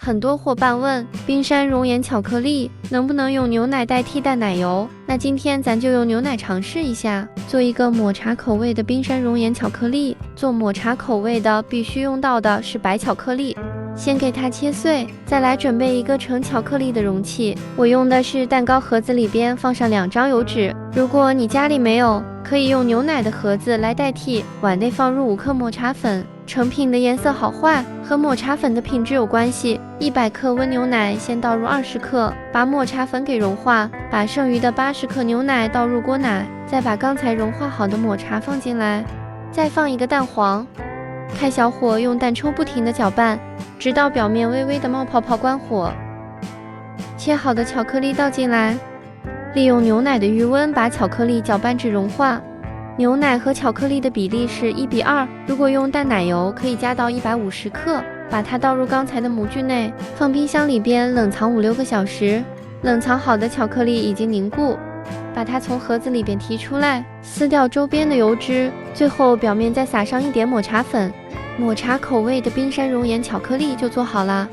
很多伙伴问，冰山熔岩巧克力能不能用牛奶代替淡奶油？那今天咱就用牛奶尝试一下，做一个抹茶口味的冰山熔岩巧克力。做抹茶口味的必须用到的是白巧克力，先给它切碎，再来准备一个盛巧克力的容器。我用的是蛋糕盒子，里边放上2张油纸。如果你家里没有，可以用牛奶的盒子来代替。碗内放入5克抹茶粉。成品的颜色好坏和抹茶粉的品质有关系。100克温牛奶先倒入20克，把抹茶粉给融化，把剩余的80克牛奶倒入锅奶，再把刚才融化好的抹茶放进来，再放1个蛋黄，开小火用蛋抽不停地搅拌，直到表面微微的冒泡泡，关火。切好的巧克力倒进来，利用牛奶的余温把巧克力搅拌至融化。牛奶和巧克力的比例是1:2，如果用淡奶油可以加到150克，把它倒入刚才的模具内，放冰箱里边冷藏5-6个小时。冷藏好的巧克力已经凝固，把它从盒子里边提出来，撕掉周边的油脂，最后表面再撒上一点抹茶粉。抹茶口味的冰山熔岩巧克力就做好啦。